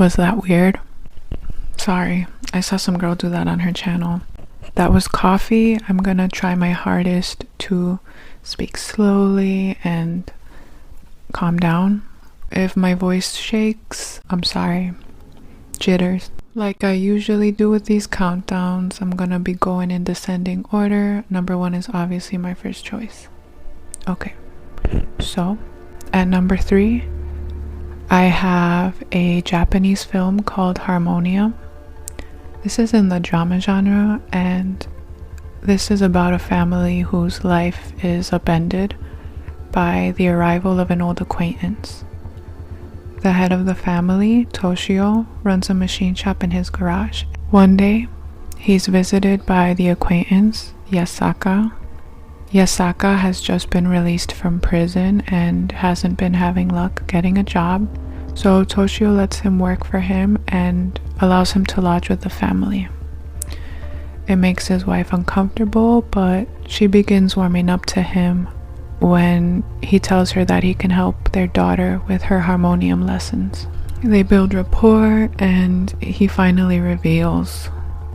Was that weird? Sorry, I saw some girl do that on her channel. That was coffee. I'm gonna try my hardest to speak slowly and calm down. If my voice shakes, I'm sorry. Jitters. Like I usually do with these countdowns, I'm gonna be going in descending order. Number 1 is obviously my first choice. Okay, so at number 3, I have a Japanese film called Harmonium. This is in the drama genre, and this is about a family whose life is upended by the arrival of an old acquaintance. The head of the family, Toshio, runs a machine shop in his garage. One day, he's visited by the acquaintance, Yasaka. Yasaka has just been released from prison and hasn't been having luck getting a job. So Toshio lets him work for him and allows him to lodge with the family. It makes his wife uncomfortable, but she begins warming up to him when he tells her that he can help their daughter with her harmonium lessons. They build rapport, and he finally reveals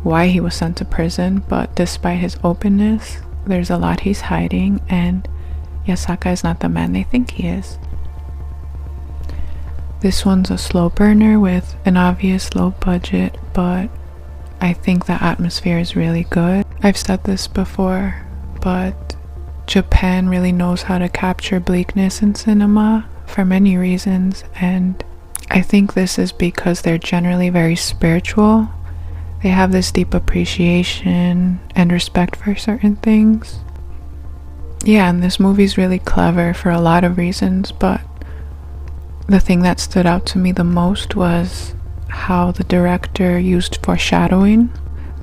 why he was sent to prison, but despite his openness, there's a lot he's hiding, and Yasaka is not the man they think he is. This one's a slow burner with an obvious low budget, but I think the atmosphere is really good. I've said this before, but Japan really knows how to capture bleakness in cinema for many reasons, and I think this is because they're generally very spiritual. They have this deep appreciation and respect for certain things. Yeah, and this movie's really clever for a lot of reasons, but the thing that stood out to me the most was how the director used foreshadowing.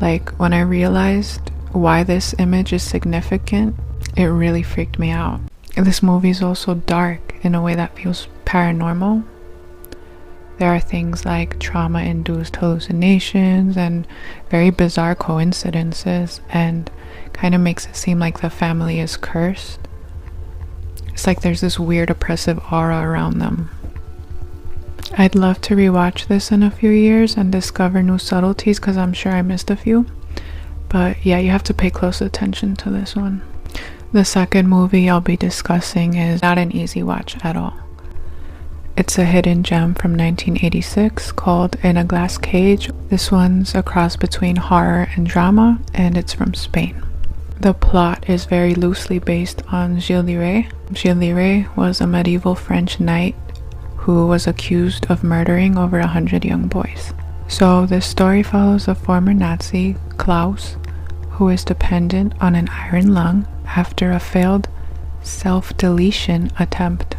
Like, when I realized why this image is significant, it really freaked me out. This movie is also dark in a way that feels paranormal. There are things like trauma-induced hallucinations and very bizarre coincidences, and kind of makes it seem like the family is cursed. It's like there's this weird oppressive aura around them. I'd love to rewatch this in a few years and discover new subtleties, because I'm sure I missed a few. But yeah, you have to pay close attention to this one. The second movie I'll be discussing is not an easy watch at all. It's a hidden gem from 1986 called In a Glass Cage. This one's a cross between horror and drama, and it's from Spain. The plot is very loosely based on Gilles de Rais. Gilles de Rais was a medieval French knight who was accused of murdering over 100 young boys. So this story follows a former Nazi, Klaus, who is dependent on an iron lung after a failed self-deletion attempt.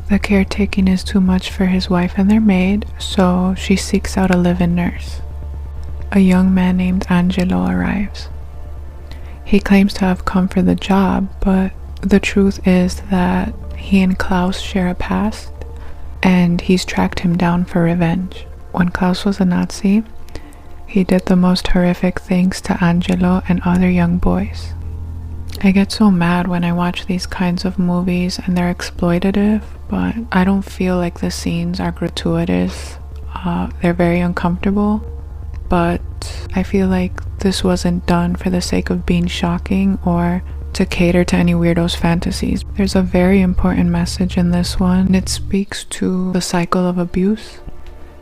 The caretaking is too much for his wife and their maid, so she seeks out a live-in nurse. A young man named Angelo arrives. He claims to have come for the job, but the truth is that he and Klaus share a past, and he's tracked him down for revenge. When Klaus was a Nazi, he did the most horrific things to Angelo and other young boys. I get so mad when I watch these kinds of movies and they're exploitative, but I don't feel like the scenes are gratuitous. They're very uncomfortable, but I feel like this wasn't done for the sake of being shocking or to cater to any weirdo's fantasies. There's a very important message in this one, and it speaks to the cycle of abuse.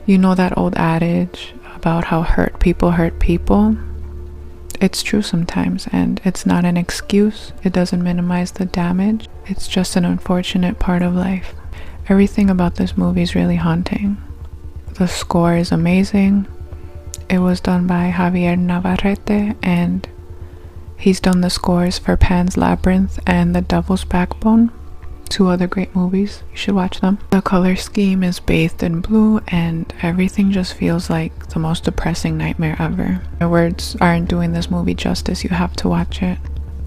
You know that old adage about how hurt people hurt people? It's true sometimes, and it's not an excuse. It doesn't minimize the damage. It's just an unfortunate part of life. Everything about this movie is really haunting. The score is amazing. It was done by Javier Navarrete, and he's done the scores for Pan's Labyrinth and The Devil's Backbone, two other great movies. You should watch them. The color scheme is bathed in blue, and everything just feels like the most depressing nightmare ever. My words aren't doing this movie justice. You have to watch it.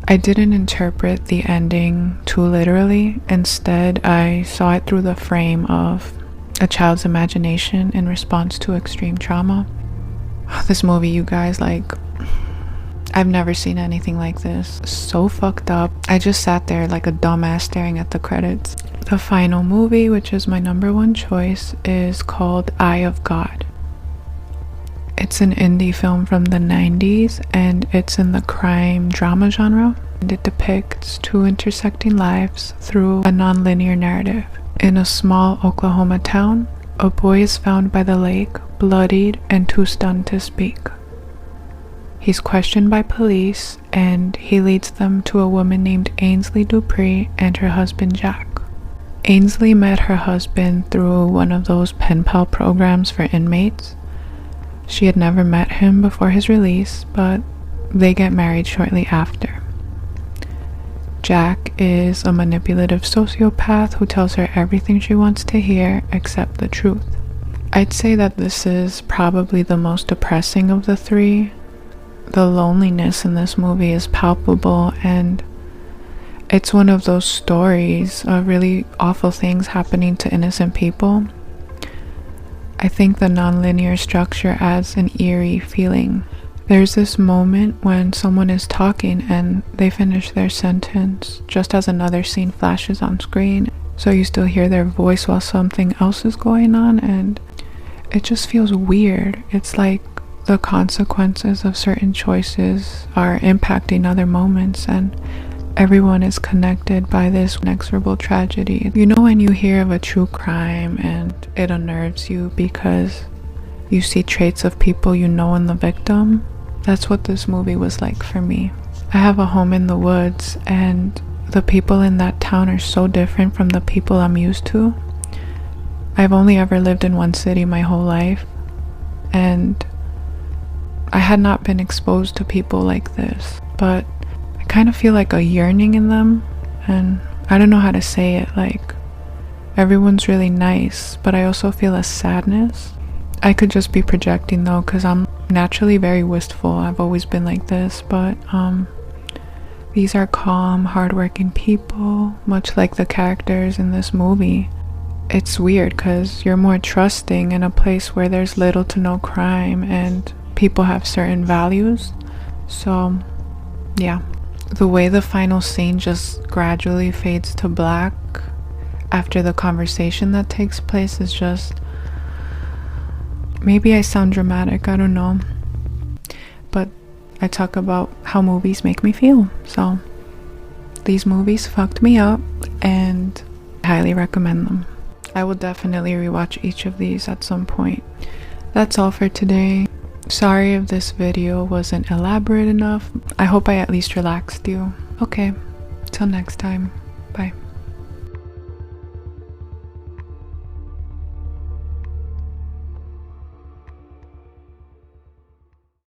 I didn't interpret the ending too literally. Instead, I saw it through the frame of a child's imagination in response to extreme trauma. This movie, you guys, like, I've never seen anything like this. So fucked up. I just sat there like a dumbass staring at the credits. The final movie, which is my #1 choice, is called Eye of God. It's an indie film from the 90s and it's in the crime drama genre. And it depicts two intersecting lives through a non-linear narrative. In a small Oklahoma town, a boy is found by the lake, bloodied and too stunned to speak. He's questioned by police and he leads them to a woman named Ainsley Dupree and her husband Jack. Ainsley met her husband through one of those pen pal programs for inmates. She had never met him before his release, but they get married shortly after. Jack is a manipulative sociopath who tells her everything she wants to hear except the truth. I'd say that this is probably the most depressing of the three. The loneliness in this movie is palpable, and it's one of those stories of really awful things happening to innocent people. I think the non-linear structure adds an eerie feeling. There's this moment when someone is talking and they finish their sentence just as another scene flashes on screen, so you still hear their voice while something else is going on, and it just feels weird. It's like the consequences of certain choices are impacting other moments, and everyone is connected by this inexorable tragedy. You know when you hear of a true crime and it unnerves you because you see traits of people you know in the victim? That's what this movie was like for me. I have a home in the woods, and the people in that town are so different from the people I'm used to. I've only ever lived in one city my whole life, and I had not been exposed to people like this, but I kind of feel like a yearning in them, and I don't know how to say it. Like, everyone's really nice, but I also feel a sadness. I could just be projecting though, because I'm naturally very wistful. I've always been like this, but these are calm, hardworking people, much like the characters in this movie. It's weird because you're more trusting in a place where there's little to no crime and people have certain values. So yeah, the way the final scene just gradually fades to black after the conversation that takes place is just, maybe I sound dramatic, I don't know, but I talk about how movies make me feel. So these movies fucked me up and I highly recommend them. I will definitely rewatch each of these at some point. That's all for today. Sorry if this video wasn't elaborate enough. I hope I at least relaxed you. Okay, till next time.